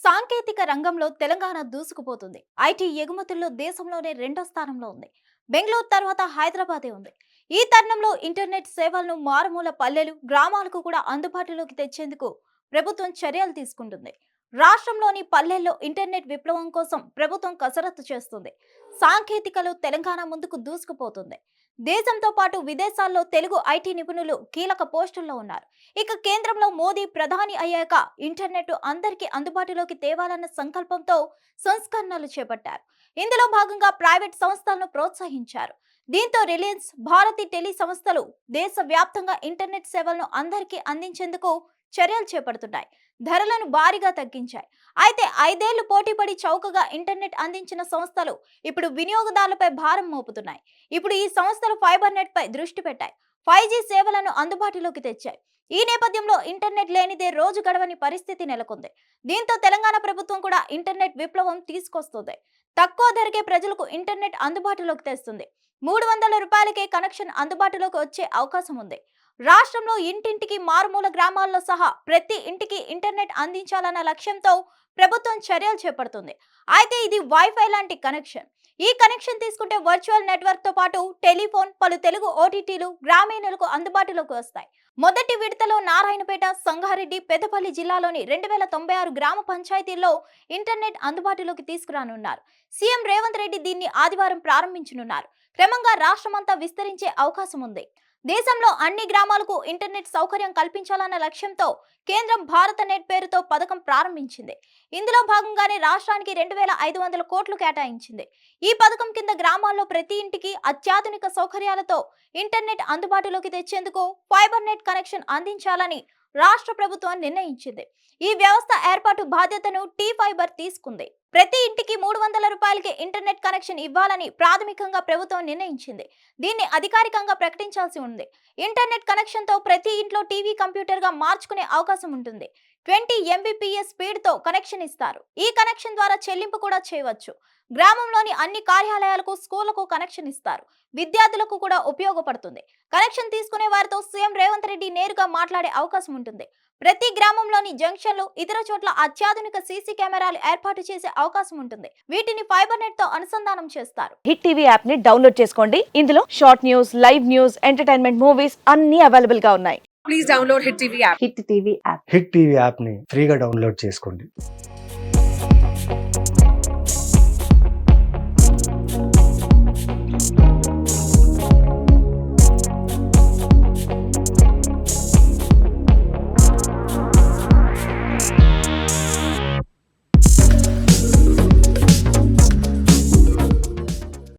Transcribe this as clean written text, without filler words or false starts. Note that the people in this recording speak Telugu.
సాంకేతిక రంగంలో తెలంగాణ దూసుకుపోతుంది. ఐటీ ఎగుమతుల్లో దేశంలోనే రెండో స్థానంలో ఉంది. బెంగళూరు తర్వాత హైదరాబాదే ఉంది. ఈ తరుణంలో ఇంటర్నెట్ సేవలను మారుమూల పల్లెలు, గ్రామాలకు కూడా అందుబాటులోకి తెచ్చేందుకు ప్రభుత్వం చర్యలు తీసుకుంటుంది. రాష్ట్రంలోని పల్లెల్లో ఇంటర్నెట్ విప్లవం కోసం ప్రభుత్వం కసరత్తు చేస్తుంది. సాంకేతికలో తెలంగాణ ముందుకు దూసుకుపోతుంది. దేశంతో పాటు విదేశాల్లో తెలుగు ఐటీ నిపుణులు కీలక పోస్టుల్లో ఉన్నారు. ఇక కేంద్రంలో మోదీ ప్రధాని అయ్యాక ఇంటర్నెట్ అందరికీ అందుబాటులోకి తేవాలన్న సంకల్పంతో సంస్కరణలు చేపట్టారు. ఇందులో భాగంగా ప్రైవేట్ సంస్థలను ప్రోత్సహించారు. దీంతో రిలయన్స్, భారతి టెలి సంస్థలు దేశవ్యాప్తంగా ఇంటర్నెట్ సేవలను అందరికీ అందించేందుకు చర్యలు చేపడుతున్నాయి. ధరలను భారీగా తగ్గించాయి. అయితే 5 ఏళ్లు పోటీపడి చౌకగా ఇంటర్నెట్ అందించిన సంస్థలు ఇప్పుడు వినియోగదారులపై భారం మోపుతున్నాయి. ఇప్పుడు ఈ సంస్థలు ఫైబర్ నెట్ పై దృష్టి పెట్టాయి. 5G సేవలను అందుబాటులోకి తెచ్చాయి. ఈ నేపథ్యంలో ఇంటర్నెట్ లేనిదే రోజు గడవని పరిస్థితి నెలకొంది. దీంతో తెలంగాణ ప్రభుత్వం కూడా ఇంటర్నెట్ విప్లవం తీసుకొస్తుంది. తక్కువ ధరకే ప్రజలకు ఇంటర్నెట్ అందుబాటులోకి తెస్తుంది. 300 రూపాయలకే కనెక్షన్ అందుబాటులోకి వచ్చే అవకాశం ఉంది. రాష్ట్రంలో ఇంటింటికి, మారుమూల గ్రామాల్లో సహా ప్రతి ఇంటికి ఇంటర్నెట్ అందించాలన్న లక్ష్యంతో ప్రభుత్వం చర్యలు చేపడుతుంది. అయితే ఇది వైఫై లాంటి కనెక్షన్. ఈ కనెక్షన్ తీసుకుంటే వర్చువల్ నెట్వర్క్ తో పాటు టెలిఫోన్, పలు తెలుగు ఓటీటీలు గ్రామీణులకు అందుబాటులోకి వస్తాయి. మొదటి విడతలో నారాయణపేట, సంగారెడ్డి, పెద్దపల్లి జిల్లాలోని 2096 గ్రామ పంచాయతీల్లో ఇంటర్నెట్ అందుబాటులోకి తీసుకురానున్నారు. సీఎం రేవంత్ రెడ్డి దీన్ని ఆదివారం ప్రారంభించనున్నారు. క్రమంగా రాష్ట్రమంతా విస్తరించే అవకాశం ఉంది. దేశంలో అన్ని గ్రామాలకు ఇంటర్నెట్ సౌకర్యం కల్పించాలన్న లక్ష్యంతో కేంద్రం భారత నెట్ పేరుతో పథకం ప్రారంభించింది. ఇందులో భాగంగానే రాష్ట్రానికి 2500 కోట్లు కేటాయించింది. ఈ పథకం కింద గ్రామాల్లో ప్రతి ఇంటికి అత్యాధునిక సౌకర్యాలతో ఇంటర్నెట్ అందుబాటులోకి తెచ్చేందుకు ఫైబర్ నెట్ కనెక్షన్ అందించాలని రాష్ట్ర ప్రభుత్వం నిర్ణయించింది. ఈ వ్యవస్థ ఏర్పాటు బాధ్యతను T-Fiber తీసుకుంది. ప్రతి ఇంటికి 300 రూపాయలకి ఇంటర్నెట్ కనెక్షన్ ఇవ్వాలని ప్రాథమికంగా ప్రభుత్వం నిర్ణయించింది. దీన్ని అధికారికంగా ప్రకటించాల్సి ఉంది. ఇంటర్నెట్ కనెక్షన్ తో ప్రతి ఇంట్లో టీవీ, కంప్యూటర్ గా మార్చుకునే అవకాశం ఉంటుంది. 20 Mbps స్పీడ్ తో కనెక్షన్ ఇస్తారు. ఈ కనెక్షన్ ద్వారా చెల్లింపు కూడా చేయవచ్చు. గ్రామంలోని అన్ని కార్యాలయాలకు, స్కూళ్లకు కనెక్షన్ ఇస్తారు. విద్యార్థులకు కూడా ఉపయోగపడుతుంది. కనెక్షన్ తీసుకునే వారితో సీఎం రేవంత్ రెడ్డి నేరుగా మాట్లాడే అవకాశం ఉంటుంది. ప్రతి గ్రామంలోని జంక్షన్లు, ఇతర చోట్ల అత్యాధునిక సీసీ కెమెరాలు ఏర్పాటు చేసే అవకాశం ఉంటుంది. వీటిని ఫైబర్ నెట్ తో అనుసంధానం చేస్తారు. హిట్ టీవీ యాప్ ని డౌన్లోడ్ చేసుకోండి. ఇందులో short news, live news, entertainment movies అన్ని అవైలబుల్ గా ఉన్నాయి. Please download Hit TV app. Hit TV app hit TV యాప్ని ఫ్రీగా డౌన్లోడ్ చేసుకోండి.